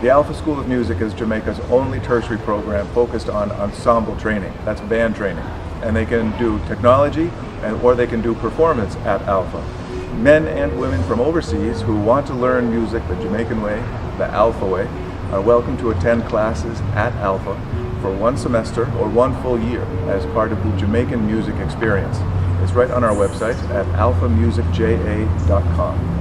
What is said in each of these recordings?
The Alpha School of Music is Jamaica's only tertiary program focused on ensemble training. That's band training. And they can do technology or they can do performance at Alpha. Men and women from overseas who want to learn music the Jamaican way, the Alpha way, are welcome to attend classes at Alpha for 1 semester or 1 full year as part of the Jamaican music experience. It's right on our website at alphamusicja.com.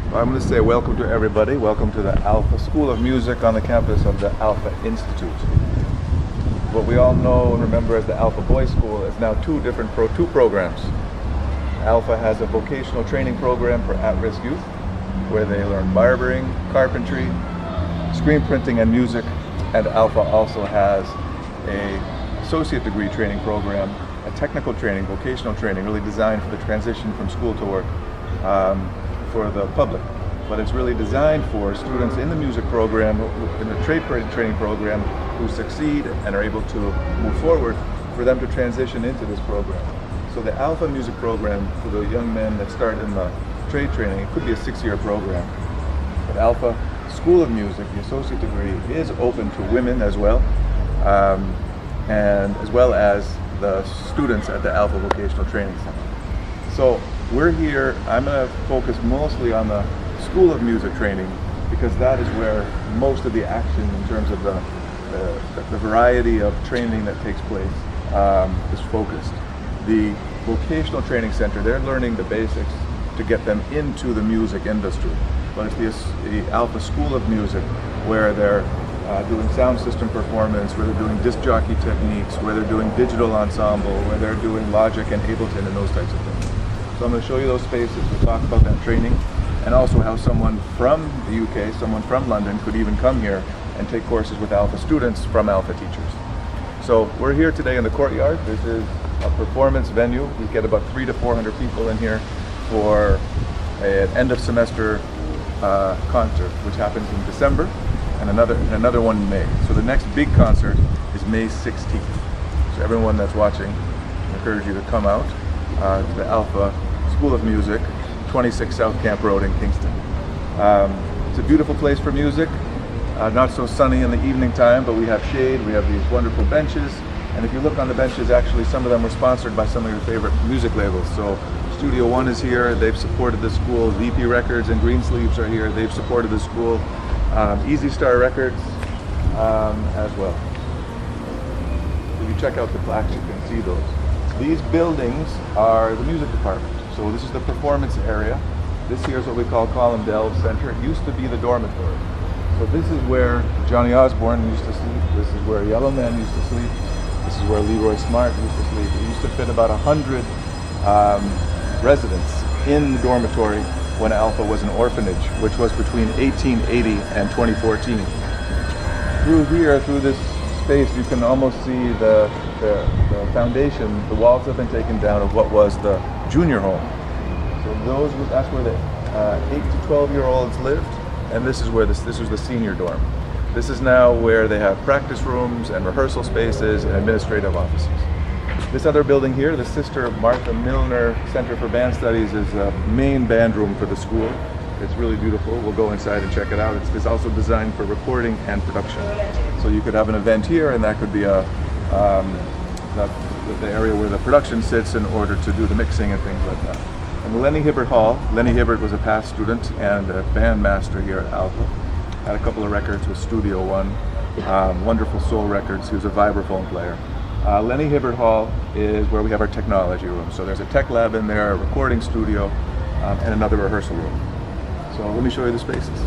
I'm going to say welcome to everybody. Welcome to the Alpha School of Music on the campus of the Alpha Institute. What we all know and remember as the Alpha Boys School is now two programs. Alpha has a vocational training program for at-risk youth where they learn barbering, carpentry, screen printing, and music. And Alpha also has a associate degree training program, a technical training, vocational training, really designed for the transition from school to work for the public. But it's really designed for students in the music program, in the trade training program, who succeed and are able to move forward, for them to transition into this program. So the Alpha Music Program for the young men that start in the trade training, it could be a 6-year program. But Alpha School of Music, the associate degree, is open to women as well, and as well as the students at the Alpha Vocational Training Center. So we're here, I'm going to focus mostly on the School of Music training because that is where most of the action in terms of the variety of training that takes place is focused. The Vocational Training Center, they're learning the basics to get them into the music industry. But it's the Alpha School of Music where they're doing sound system performance, where they're doing disc jockey techniques, where they're doing digital ensemble, where they're doing Logic and Ableton and those types of things. So I'm going to show you those spaces. We'll talk about that training and also how someone from the UK, someone from London could even come here and take courses with Alpha students from Alpha teachers. So we're here today in the courtyard. This is a performance venue. We get about 300 to 400 people in here for an end of semester concert, which happens in December, and another one in May. So the next big concert is May 16th. So everyone that's watching, I encourage you to come out to the Alpha School of Music, 26 South Camp Road in Kingston. It's a beautiful place for music. Not so sunny in the evening time, but we have shade, we have these wonderful benches, and if you look on the benches, actually some of them were sponsored by some of your favorite music labels. So Studio One is here, they've supported the school. VP Records and Greensleeves are here, they've supported the school. Easy Star Records as well. If you check out the plaques, you can see those. These buildings are the music department. So this is the performance area. This here is what we call Colin Delve Center. It used to be the dormitory. So this is where Johhny Osbourne used to sleep. This is where Yellowman used to sleep. This is where Leroy Smart used to sleep. It used to fit about 100 residents in the dormitory when Alpha was an orphanage, which was between 1880 and 2014. Through here, through this space, you can almost see the foundation. The walls have been taken down of what was the junior home. So that's where the 8 to 12-year-olds lived, and this is where this was the senior dorm. This is now where they have practice rooms and rehearsal spaces and administrative offices. This other building here, the Sister Martha Milner Center for Band Studies, is a main band room for the school. It's really beautiful. We'll go inside and check it out. It's also designed for recording and production. So you could have an event here, and that could be the area where the production sits in order to do the mixing and things like that. And the Lenny Hibbert Hall. Lenny Hibbert was a past student and a band master here at Alpha. Had a couple of records with Studio One, wonderful soul records. He was a vibraphone player. Lenny Hibbert Hall is where we have our technology room. So there's a tech lab in there, a recording studio, and another rehearsal room. So let me show you the spaces.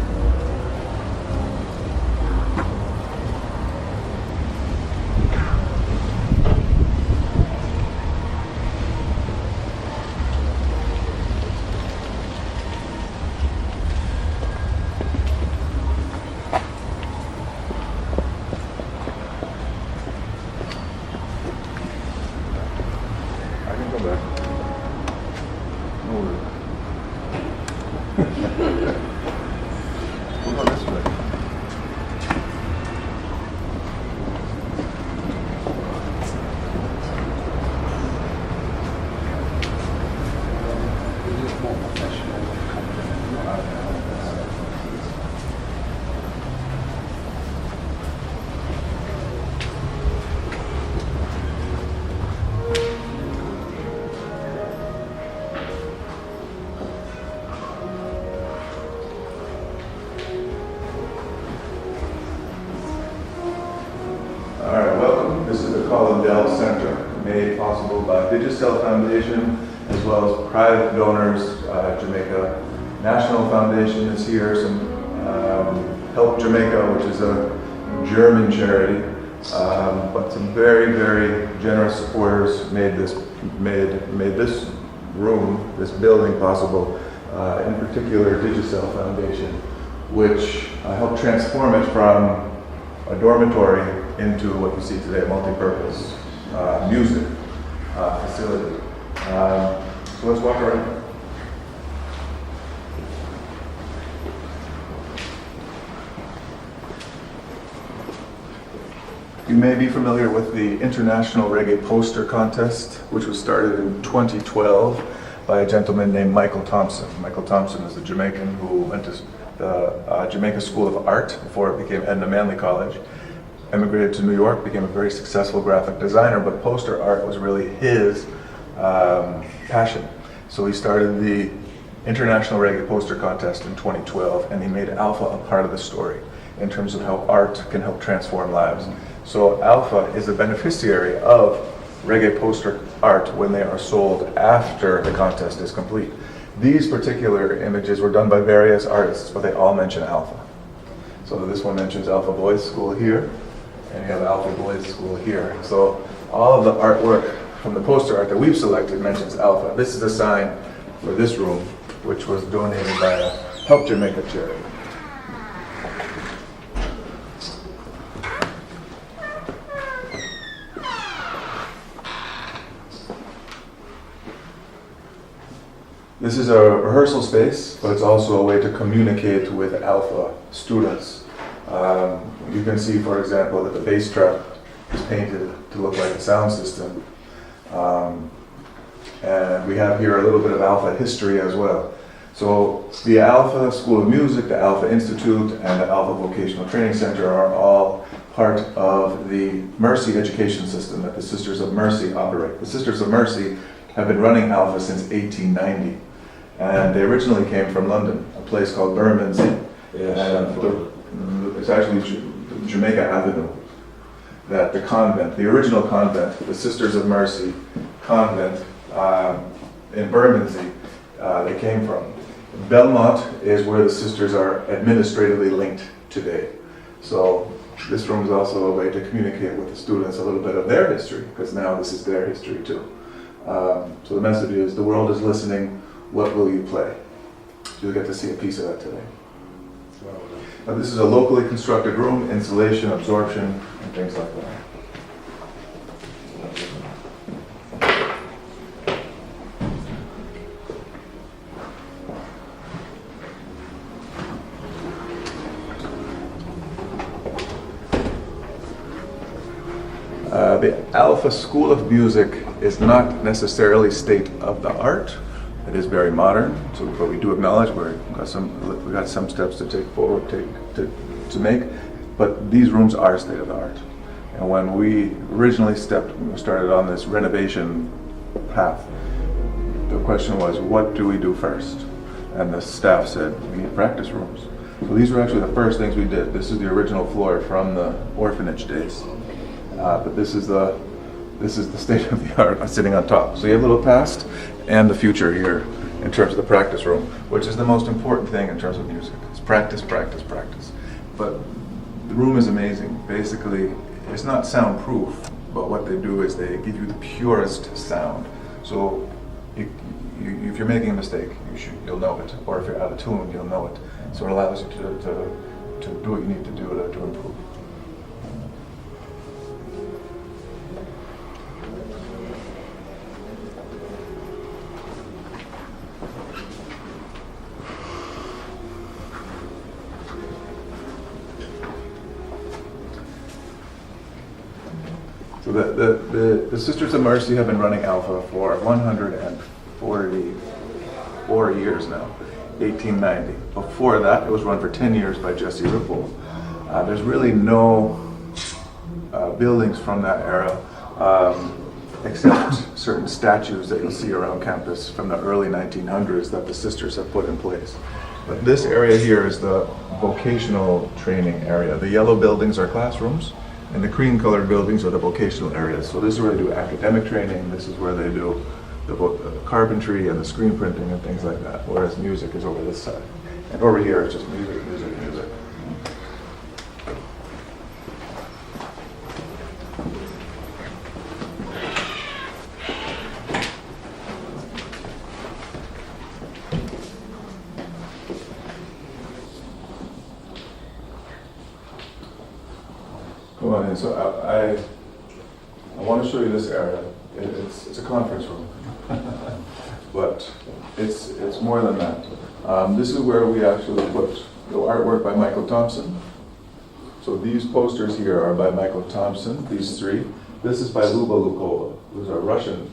possible by Digicel Foundation, as well as private donors. Jamaica National Foundation is here, some Help Jamaica, which is a German charity, but some very, very generous supporters made this room, this building possible. In particular, Digicel Foundation, which helped transform it from a dormitory into what you see today, a multi-purpose music facility. So let's walk around. You may be familiar with the International Reggae Poster Contest, which was started in 2012 by a gentleman named Michael Thompson. Michael Thompson is a Jamaican who went to the Jamaica School of Art before it became Edna Manley College, emigrated to New York, became a very successful graphic designer, but poster art was really his passion. So he started the International Reggae Poster Contest in 2012, and he made Alpha a part of the story in terms of how art can help transform lives. So Alpha is a beneficiary of reggae poster art when they are sold after the contest is complete. These particular images were done by various artists, but they all mention Alpha. So this one mentions Alpha Boys School here, and you have Alpha Boys School here. So all of the artwork from the poster art that we've selected mentions Alpha. This is a sign for this room, which was donated by a Help Jamaica charity. This is a rehearsal space, but it's also a way to communicate with Alpha students. You can see, for example, that the bass trap is painted to look like a sound system. And we have here a little bit of Alpha history as well. So the Alpha School of Music, the Alpha Institute, and the Alpha Vocational Training Center are all part of the Mercy education system that the Sisters of Mercy operate. The Sisters of Mercy have been running Alpha since 1890. And they originally came from London, a place called Bermondsey. It's actually Jamaica Avenue, that the convent, the original convent, the Sisters of Mercy convent in Bermondsey, they came from. Belmont is where the sisters are administratively linked today. So this room is also a way to communicate with the students a little bit of their history, because now this is their history too. So the message is, the world is listening. What will you play? You'll get to see a piece of that today. Now, this is a locally constructed room, insulation, absorption, and things like that. The Alpha School of Music is not necessarily state of the art. It is very modern, so but we do acknowledge we got some steps to take forward, to make. But these rooms are state of the art. And when we originally started on this renovation path, the question was, what do we do first? And the staff said, we need practice rooms. So these were actually the first things we did. This is the original floor from the orphanage days, but this is the state of the art sitting on top. So you have a little past and the future here in terms of the practice room, which is the most important thing in terms of music. It's practice, practice, practice. But the room is amazing. Basically, it's not soundproof, but what they do is they give you the purest sound. So if you're making a mistake, you'll know it. Or if you're out of tune, you'll know it. So it allows you to do what you need to do to improve. So the Sisters of Mercy have been running Alpha for 144 years now, 1890. Before that, it was run for 10 years by Jesse Ripple. There's really no buildings from that era, except certain statues that you'll see around campus from the early 1900s that the sisters have put in place. But this area here is the vocational training area. The yellow buildings are classrooms. And the cream-colored buildings are the vocational areas. So this is where they do academic training. This is where they do the carpentry and the screen printing and things like that. Whereas music is over this side. And over here it's just music, music, music. Come on in. So I want to show you this area. It's a conference room, but it's more than that. This is where we actually put the artwork by Michael Thompson. So these posters here are by Michael Thompson, these three. This is by Luba Lukova, who's a Russian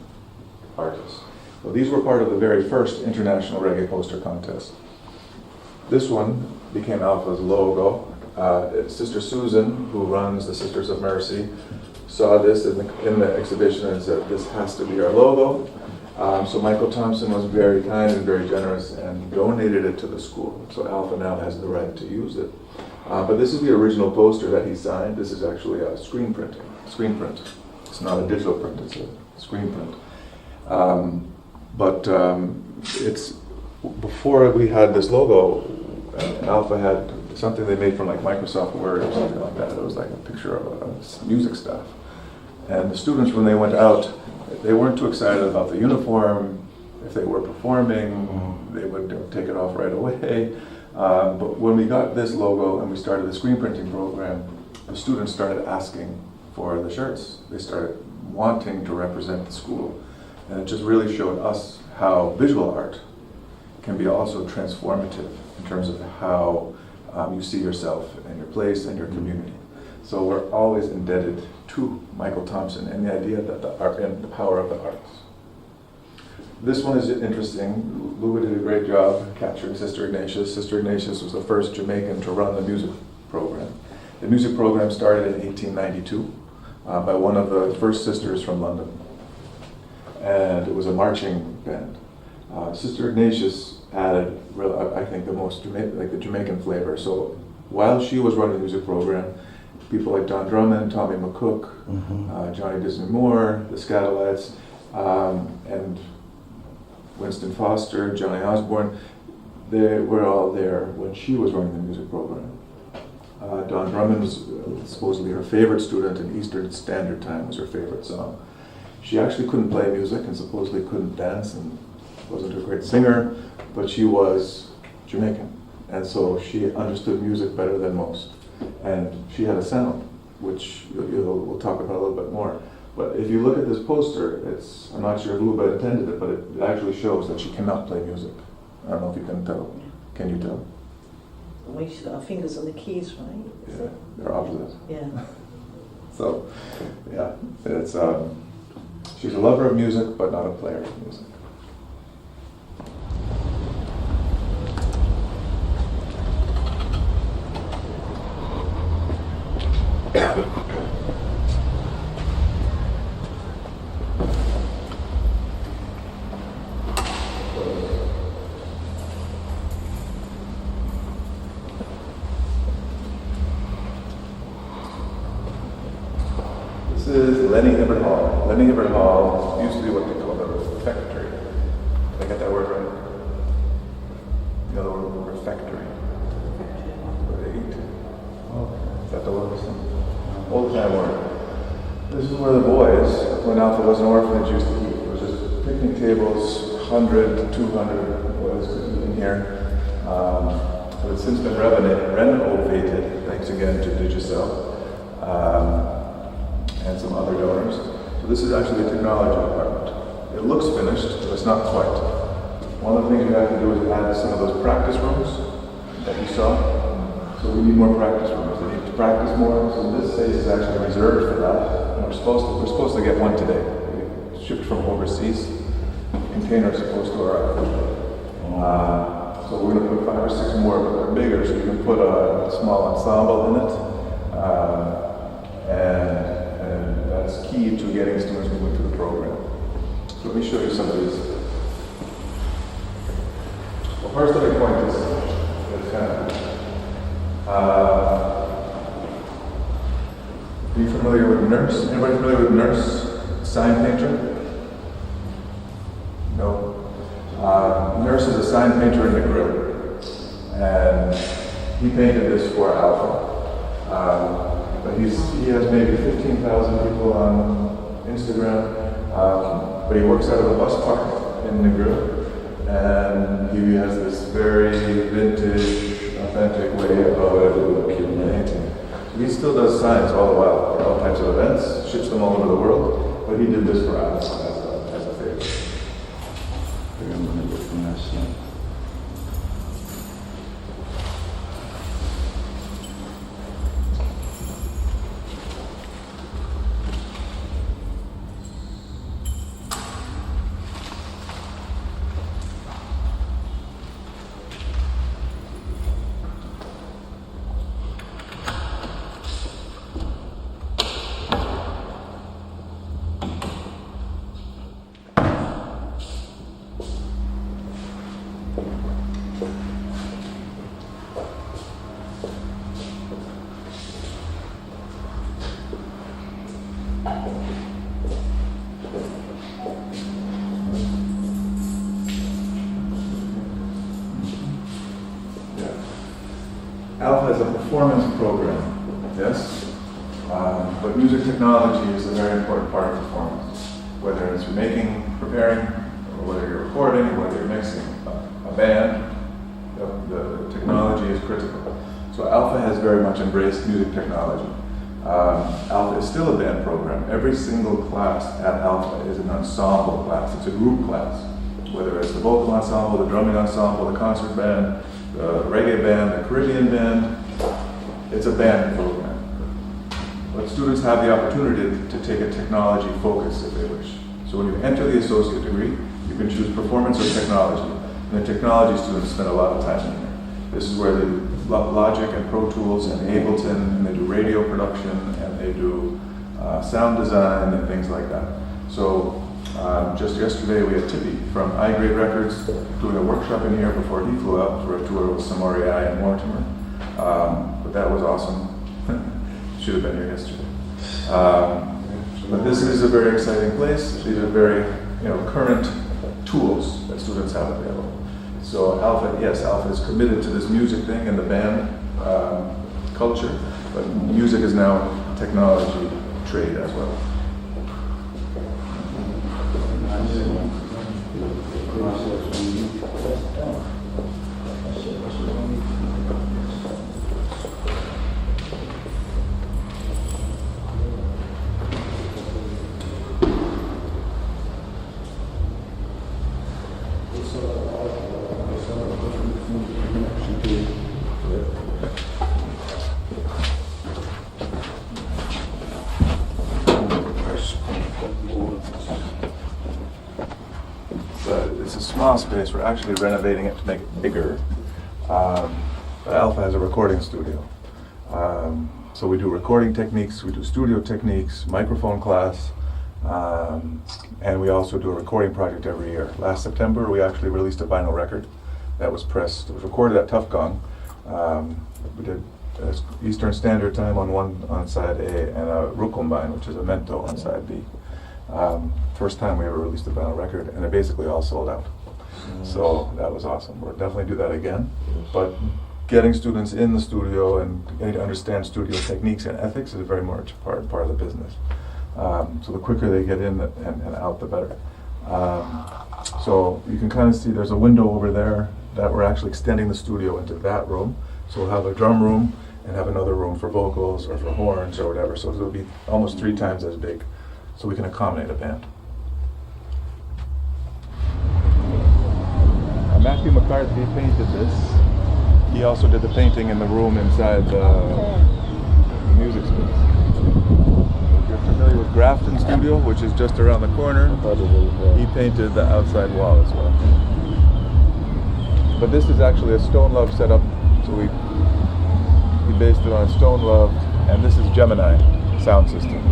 artist. So these were part of the very first international reggae poster contest. This one became Alpha's logo. Sister Susan, who runs the Sisters of Mercy, saw this in the exhibition and said, this has to be our logo. So Michael Thompson was very kind and very generous and donated it to the school. So Alpha now has the right to use it. But this is the original poster that he signed. This is actually a screen print. It's not a digital print, it's a screen print. It's before we had this logo, Alpha had something they made from like Microsoft Word or something like that. It was like a picture of music stuff. And the students, when they went out, they weren't too excited about the uniform. If they were performing, they would take it off right away. But when we got this logo and we started the screen printing program, the students started asking for the shirts. They started wanting to represent the school. And it just really showed us how visual art can be also transformative in terms of how you see yourself and your place and your community. So we're always indebted to Michael Thompson and the idea that the art and the power of the arts. This one is interesting. Luba did a great job capturing Sister Ignatius. Sister Ignatius was the first Jamaican to run the music program. The music program started in 1892 by one of the first sisters from London. And it was a marching band. Sister Ignatius added, I think, the most the Jamaican flavor. So while she was running the music program, people like Don Drummond, Tommy McCook, Johnny Disney Moore, the Skatalies, and Winston Foster, Johhny Osbourne, they were all there when she was running the music program. Don Drummond was supposedly her favorite student, and Eastern Standard Time was her favorite song. She actually couldn't play music and supposedly couldn't dance and wasn't a great singer, but she was Jamaican, and so she understood music better than most. And she had a sound, which we'll talk about a little bit more. But if you look at this poster, I'm not sure if Luba intended it, but it actually shows that she cannot play music. I don't know if you can tell. Can you tell? Well, she's got her fingers on the keys, right? Yeah, they're opposite. Yeah. So, yeah, it's she's a lover of music, but not a player of music. This is Lenny Hibbert Hall. Lenny Hibbert Hall used to be what they call the refectory. Did I get that word right? The other word, refectory. Where they eat. Oh, is that the word? Old time word. This is where the boys, when Alpha was an orphanage, used to eat. It was just picnic tables, 100 to 200 boys could eat in here. But it's since been renovated, thanks again to Digicel. And some other donors. So this is actually the technology department. It looks finished, but it's not quite. One of the things we have to do is add some of those practice rooms that you saw. So we need more practice rooms. They need to practice more. So this space is actually reserved for that. And we're supposed to get one today. We shipped from overseas. The container is supposed to arrive. So we're going to put 5 or 6 more, but they're bigger, so you can put a small ensemble in it. And that's key to getting students moving through the program. So let me show you some of these. Well, first let me point this out. It's kind of, Are you familiar with Nurse? Anybody familiar with Nurse? Sign painter? No. Nurse is a sign painter in the grill. And he painted this for Alpha. But he has maybe 15,000 people on Instagram. But he works out of a bus park in the grill. And he has this very vintage, authentic way of painting. So he still does signs all the while, for all types of events, ships them all over the world, but he did this for us as a favor. Alpha is a performance program, yes? But music technology is a very important part of performance. Whether it's preparing, or whether you're recording, or whether you're mixing a band, the technology is critical. So Alpha has very much embraced music technology. Alpha is still a band program. Every single class at Alpha is an ensemble class. It's a group class. Whether it's the vocal ensemble, the drumming ensemble, the concert band, the reggae band, the Caribbean band, it's a band program. But students have the opportunity to take a technology focus if they wish. So when you enter the associate degree, you can choose performance or technology. And the technology students spend a lot of time in here. This is where they do Logic and Pro Tools and Ableton, and they do radio production, and they do sound design and things like that. So just yesterday we had Tippy from iGrade Records doing a workshop in here before he flew out for a tour with Samorai and Mortimer. But that was awesome. Should have been here yesterday. But this is a very exciting place. These are very current tools that students have available. So Alpha is committed to this music thing and the band culture, but music is now a technology trade as well. It's a small space. We're actually renovating it to make it bigger. Alpha has a recording studio. So we do recording techniques, we do studio techniques, microphone class, and we also do a recording project every year. Last September, we actually released a vinyl record that was pressed. It was recorded at Tough Gong. We did Eastern Standard Time on side A, and a Rukumbine, which is a Mento on side B. First time we ever released a vinyl record, and it basically all sold out. So that was awesome. We'll definitely do that again. But getting students in the studio and getting to understand studio techniques and ethics is very much part of the business. So the quicker they get in and out, the better. So you can kind of see there's a window over there that we're actually extending the studio into that room. So we'll have a drum room and have another room for vocals or for horns or whatever. So it'll be almost 3 times as big, so we can accommodate a band. Matthew McCarthy painted this. He also did the painting in the room inside the music space. If you're familiar with Grafton Studio, which is just around the corner, he painted the outside wall as well. But this is actually a Stone Love setup, so we based it on Stone Love, and this is Gemini sound system.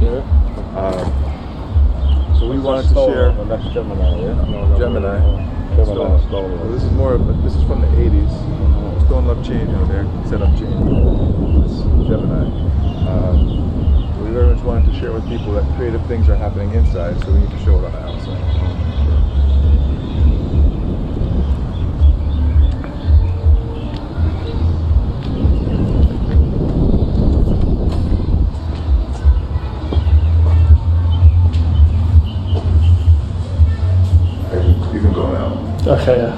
So we wanted to share That's Gemini, yeah? Gemini. So this is this is from the 80s. Stone Love change over there, setup change. This is Gemini. We very much wanted to share with people that creative things are happening inside, so we need to show it on the outside. You can go now. Okay, yeah.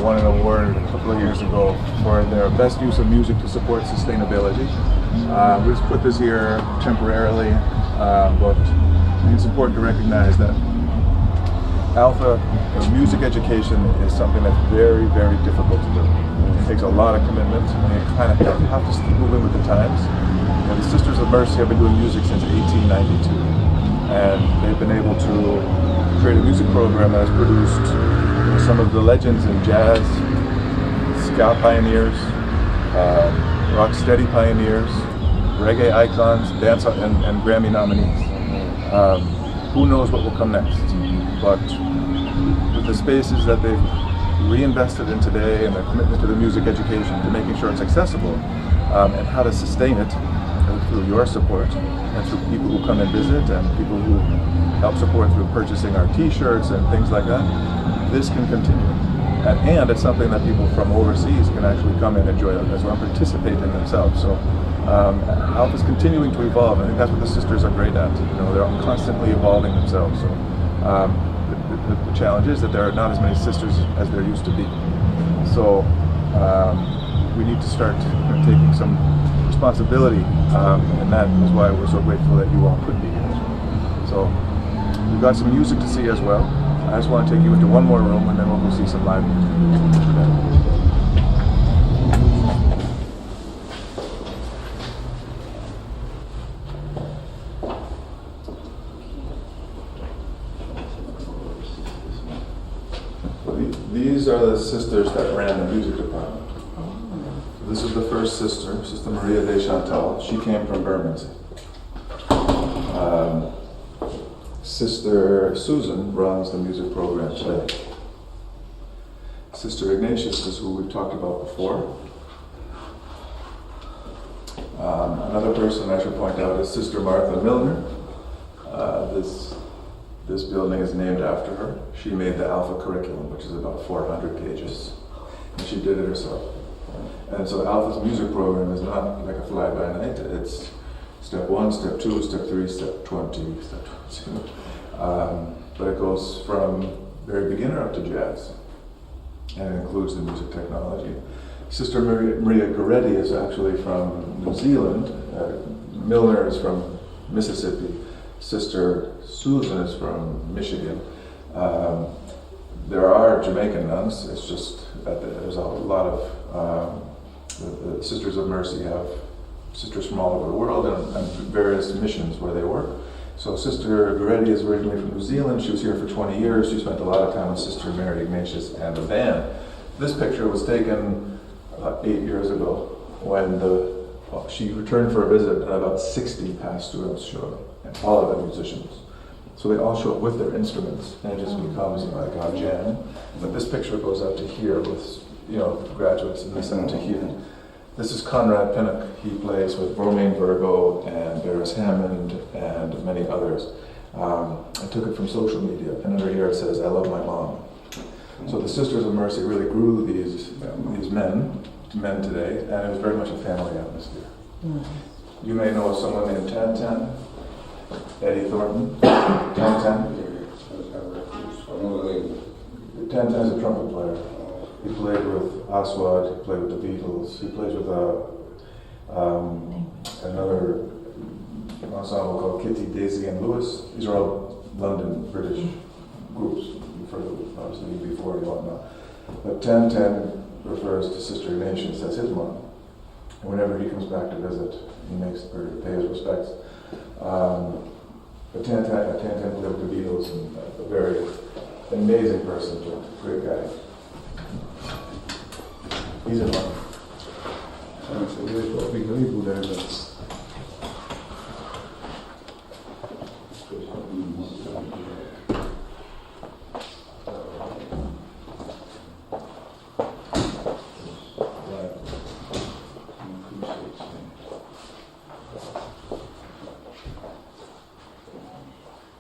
Won an award a couple of years ago for their best use of music to support sustainability. We just put this here temporarily, but I think it's important to recognize that Alpha music education is something that's very, very difficult to do. It takes a lot of commitment, and you kind of have to move in with the times. And the Sisters of Mercy have been doing music since 1892, and they've been able to create a music program that has produced some of the legends in jazz, ska pioneers, rock steady pioneers, reggae icons, dance and Grammy nominees. Who knows what will come next? But with the spaces that they've reinvested in today and their commitment to the music education, to making sure it's accessible, and how to sustain it through your support and through people who come and visit and people who help support through purchasing our t-shirts and things like that, this can continue. And it's something that people from overseas can actually come and enjoy as well, participate in themselves. So Alpha is continuing to evolve. I think that's what the sisters are great at. You know, they're constantly evolving themselves. So the challenge is that there are not as many sisters as there used to be. So we need to start taking some responsibility, and that is why we're so grateful that you all could be here. So we've got some music to see as well. I just want to take you into one more room, and then we'll go see some live music. These are the sisters that ran the music department. This is the first sister, Sister Maria de Chantal. She came from Bermondsey. Sister Susan runs the music program today. Sister Ignatius is who we've talked about before. Another person I should point out is Sister Martha Milner. This building is named after her. She made the Alpha curriculum, which is about 400 pages, and she did it herself. And so Alpha's music program is not like a fly-by-night. It's step 1, step 2, step 3, step 20, step 22. But it goes from very beginner up to jazz, and it includes the music technology. Sister Maria Goretti is actually from New Zealand. Milner is from Mississippi. Sister Susan is from Michigan. There are Jamaican nuns. It's just that there's a lot of the Sisters of Mercy have sisters from all over the world and various missions where they work. So Sister Gregory is originally from New Zealand. She was here for 20 years. She spent a lot of time with Sister Mary Ignatius and the band. This picture was taken 8 years ago when she returned for a visit, and about 60 past students showed up, and all of them musicians. So they all show up with their instruments, and it just becomes like a jam. But this picture goes out to here with graduates, and this out to here. This is Conrad Pinnock. He plays with Romain Virgo and Barris Hammond and many others. I took it from social media, and under here it says, "I love my mom." So the Sisters of Mercy really grew these men today, and it was very much a family atmosphere. You may know someone named TanTan, Eddie Thornton. TanTan. TanTan is a trumpet player. He played with Aswad, he played with the Beatles, he plays with another ensemble called Kitty, Daisy and Lewis. These are all London British groups, refer to obviously before you all know. But TanTan refers to Sister Ignatius as his mom. And whenever he comes back to visit, he makes her pay his respects. But TanTan lived with the Beatles and a very amazing person, a great guy. He's in love. So there's got a big label there that's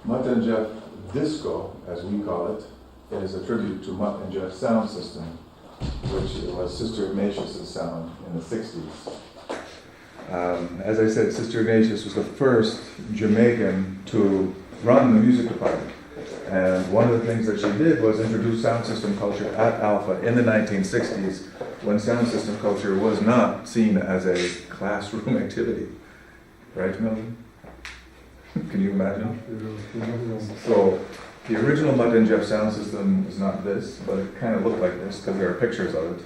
Mutt and Jeff Disco, as we call it, is a tribute to Mutt and Jeff's sound system, which was Sister Ignatius' sound in the 60s. As I said, Sister Ignatius was the first Jamaican to run the music department. And one of the things that she did was introduce sound system culture at Alpha in the 1960s, when sound system culture was not seen as a classroom activity. Right, Milton? Can you imagine? So the original Mutt and Jeff sound system is not this, but it kind of looked like this because there are pictures of it.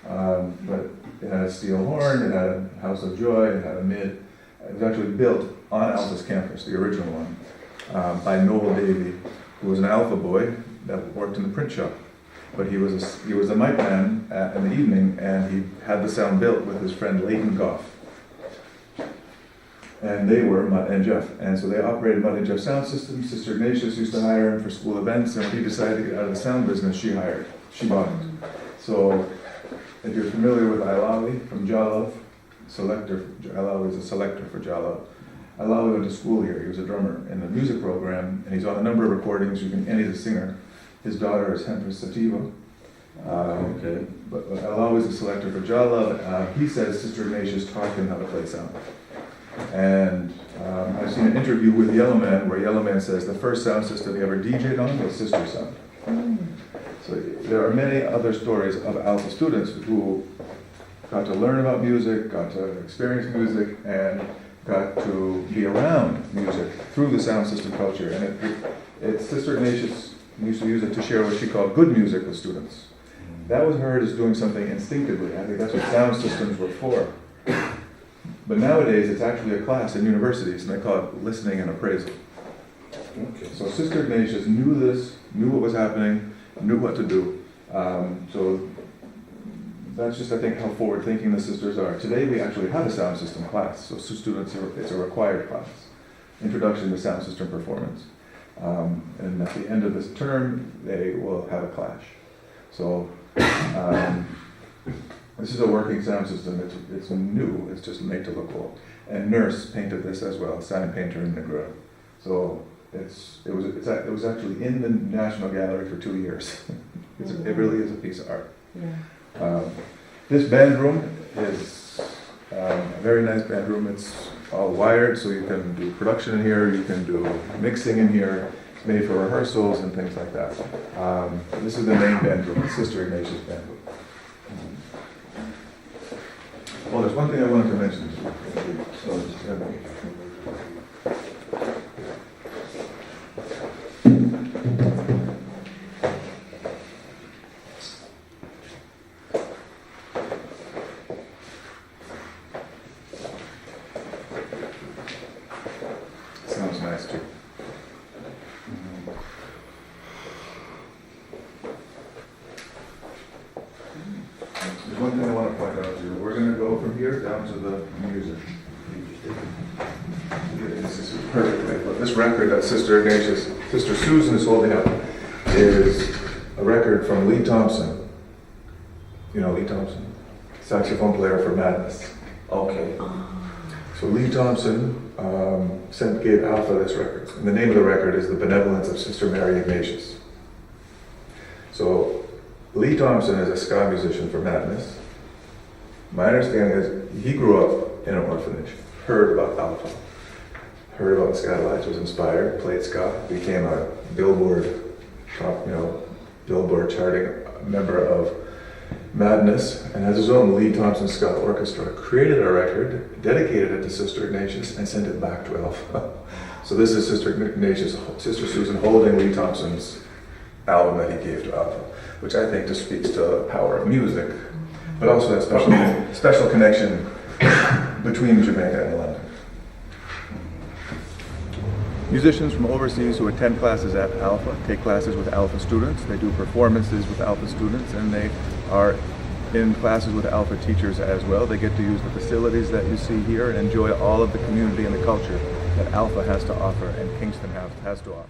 But it had a steel horn, it had a house of joy, it had a mid. It was actually built on Alpha's campus, the original one, by Noel Davey, who was an Alpha boy that worked in the print shop. But he was a mic man in the evening, and he had the sound built with his friend Leighton Goff. And they were Mutt and Jeff. And so they operated Mutt and Jeff sound system. Sister Ignatius used to hire him for school events, and when he decided to get out of the sound business, she bought it. So if you're familiar with Ilawi from Jolove, Ilawi is a selector for Jolove. Ilawi went to school here. He was a drummer in the music program, and he's on a number of recordings. And he's a singer. His daughter is Hempress Sativa. But Ilawi is a selector for Jolove. He says Sister Ignatius taught him how to play sound. And I've seen an interview with Yellowman where Yellowman says the first sound system he ever DJ'd on was Sister Sound. So there are many other stories of Alpha students who got to learn about music, got to experience music, and got to be around music through the sound system culture. And Sister Ignatius used to use it to share what she called good music with students. That was heard as doing something instinctively. I think that's what sound systems were for. But nowadays, it's actually a class in universities, and they call it listening and appraisal. Okay. So Sister Ignatius knew this, knew what was happening, knew what to do. So that's just, I think, how forward-thinking the sisters are. Today, we actually have a sound system class. So students, it's a required class. Introduction to sound system performance. And at the end of this term, they will have a clash. So this is a working sound system. It's new. It's just made to look old. And Nurse painted this as well, sign painter in Negra. So it was actually in the National Gallery for 2 years. It really is a piece of art. Yeah. This band room is a very nice band room. It's all wired, so you can do production in here. You can do mixing in here. It's made for rehearsals and things like that. This is the main band room, the Sister Ignatius band room. Well, there's one thing I wanted to mention. Sounds nice too. There's one thing I want to point out to you. We're going to go from here down to the music. This is perfectly. But this record that Sister Ignatius, Sister Susan is holding up is a record from Lee Thompson. You know Lee Thompson? Saxophone player for Madness. okay. So Lee Thompson gave Alpha this record. And the name of the record is The Benevolence of Sister Mary Ignatius. So Lee Thompson is a ska musician for Madness. My understanding is he grew up in an orphanage, heard about Alpha, heard about Skatalies, was inspired, played ska, became a Billboard charting member of Madness, and has his own Lee Thompson Ska Orchestra, created a record, dedicated it to Sister Ignatius, and sent it back to Alpha. So this is Sister Ignatius, Sister Susan holding Lee Thompson's album that he gave to Alpha, which I think just speaks to the power of music, but also that special connection between Jamaica and London. Musicians from overseas who attend classes at Alpha take classes with Alpha students. They do performances with Alpha students, and they are in classes with Alpha teachers as well. They get to use the facilities that you see here and enjoy all of the community and the culture that Alpha has to offer and Kingston has to offer.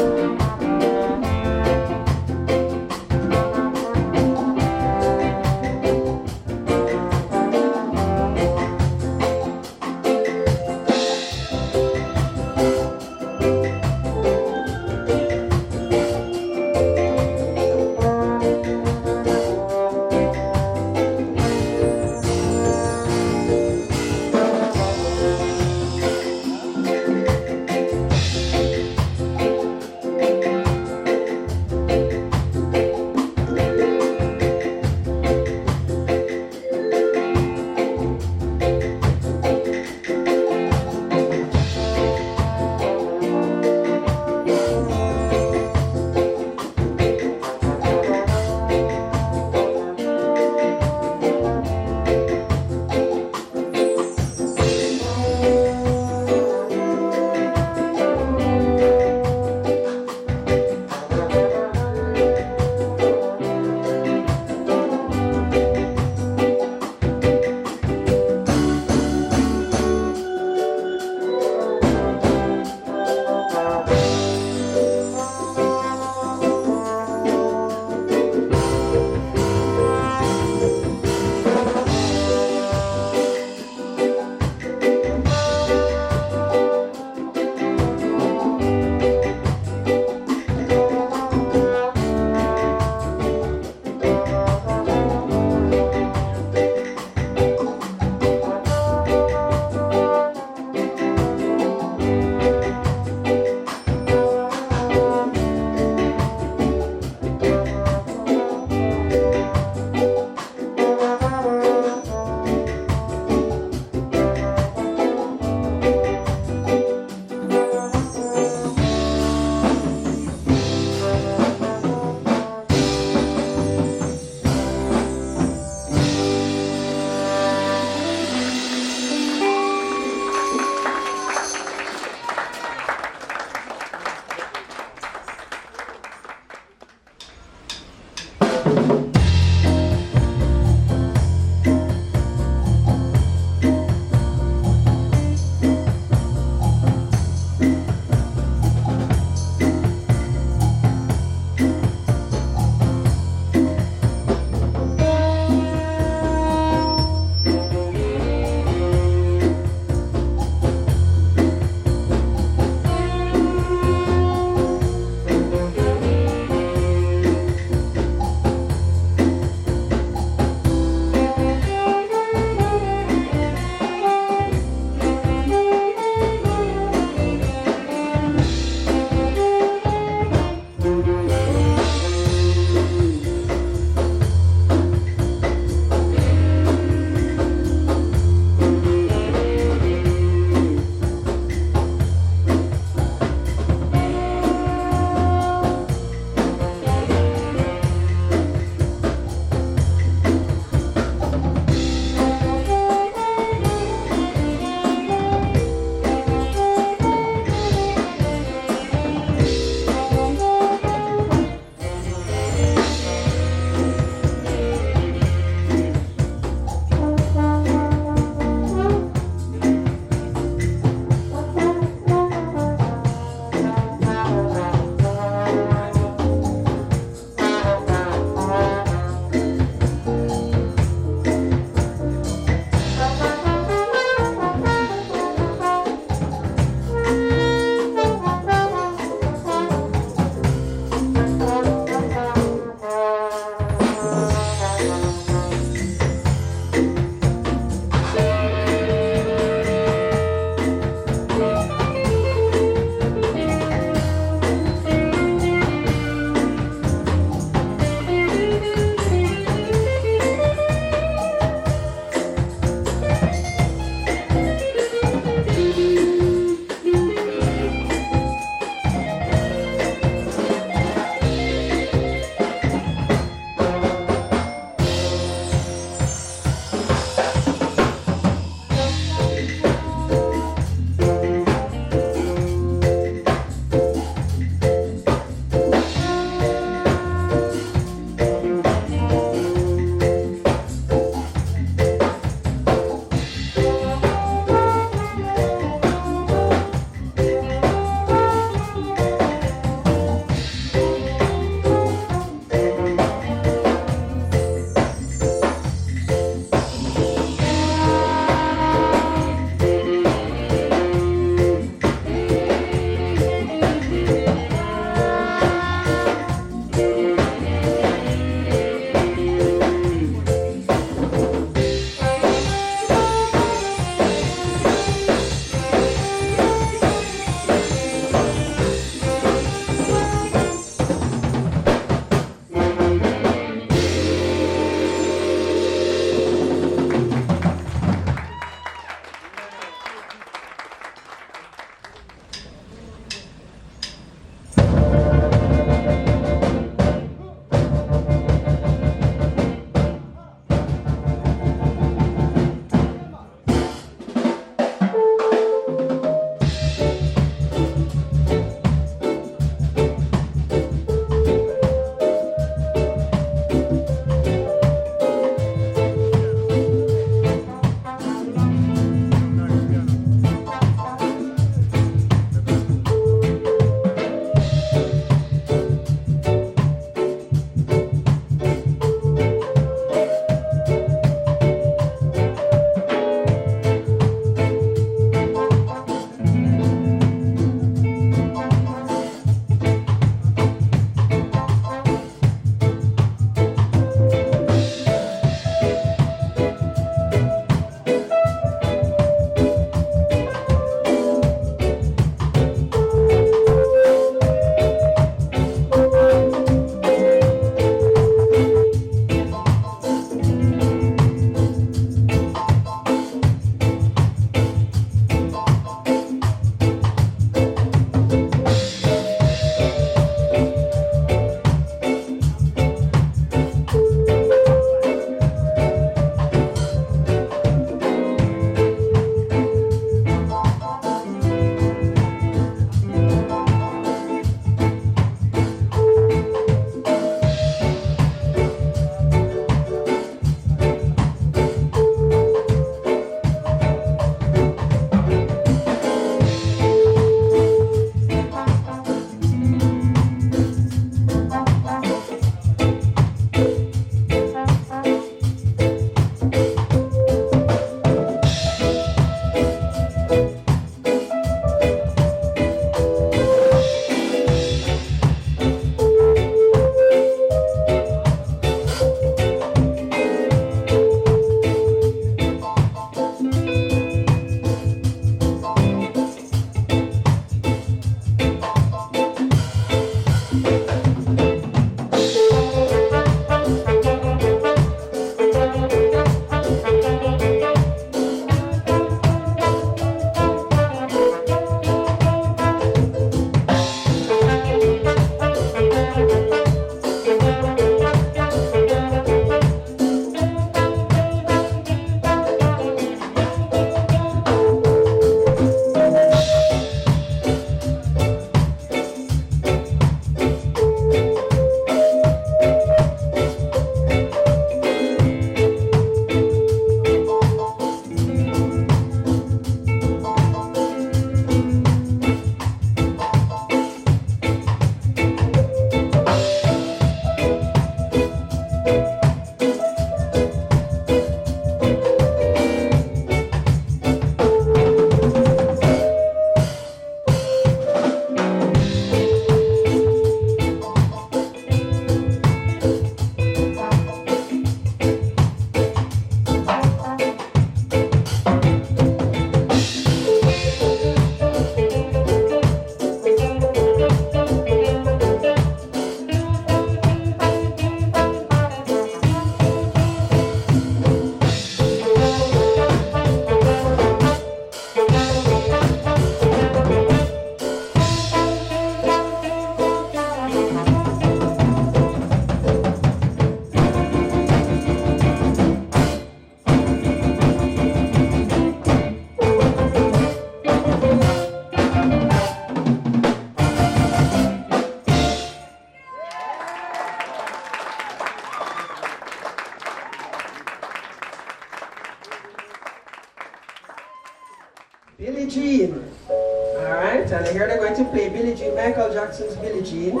Billie Jean. Alright, and here they're going to play Billie Jean, Michael Jackson's Billie Jean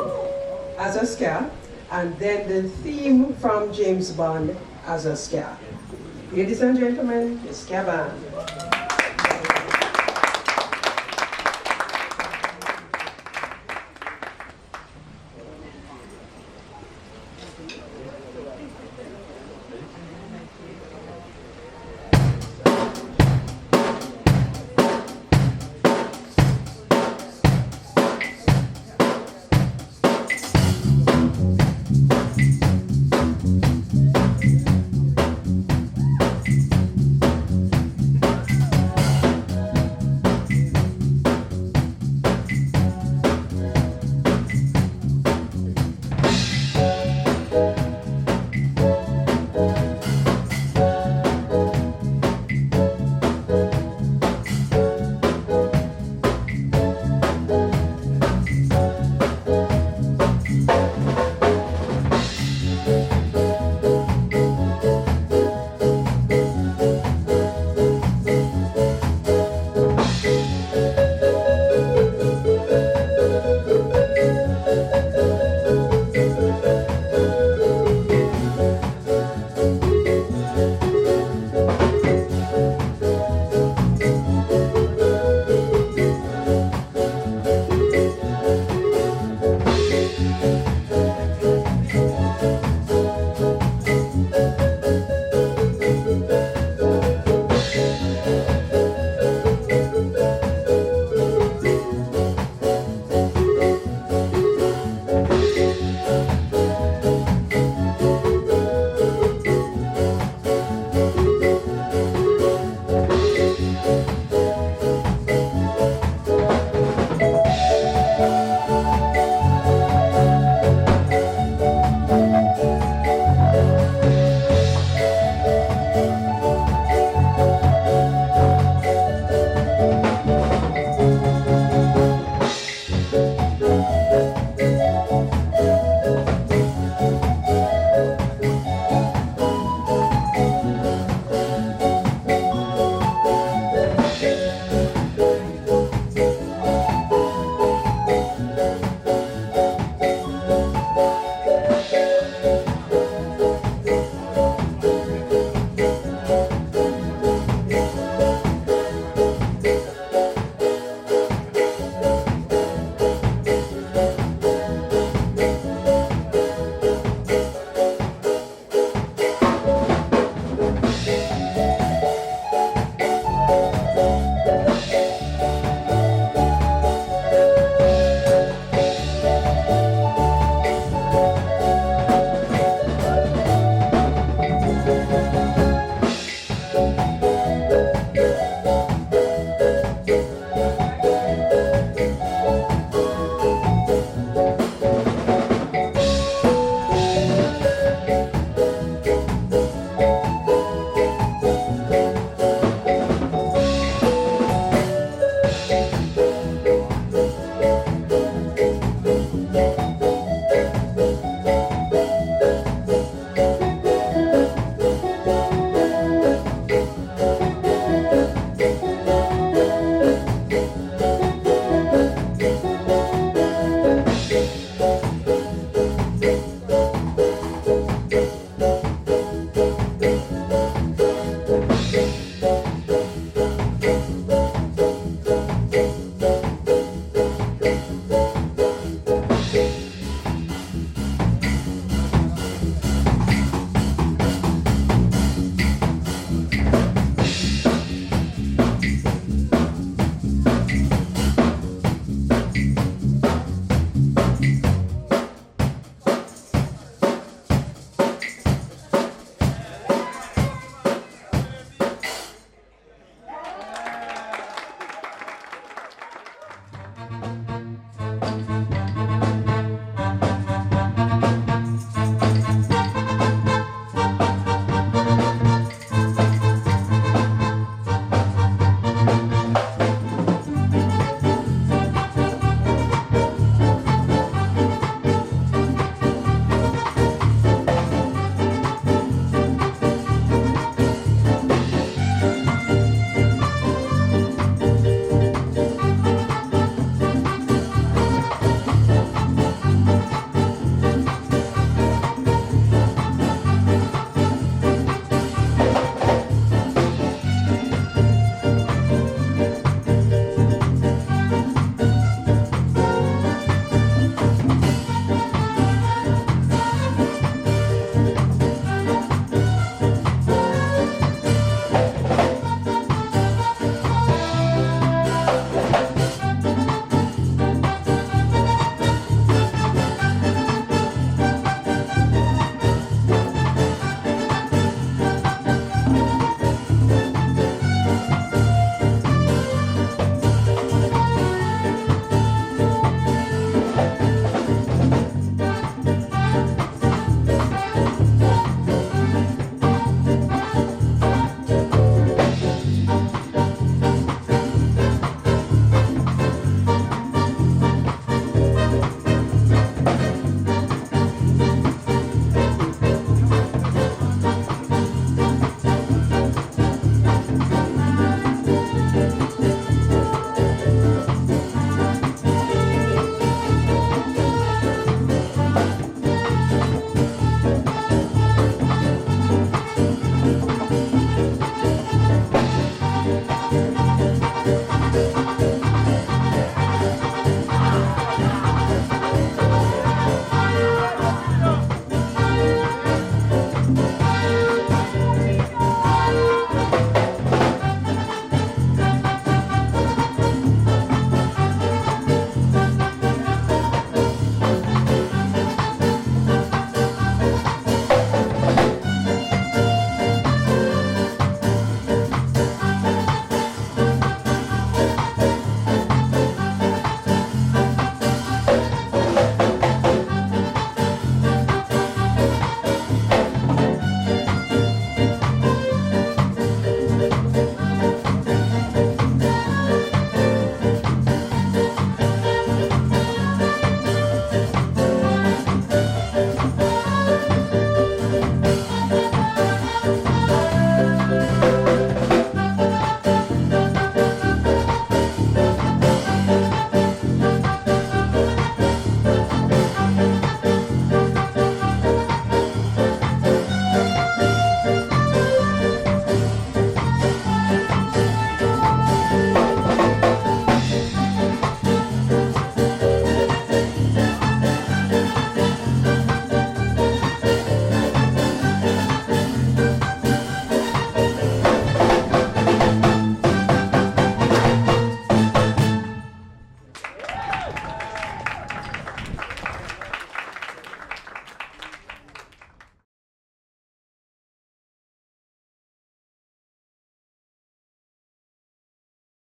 as a ska, and then the theme from James Bond as a ska. Ladies and gentlemen, the ska band.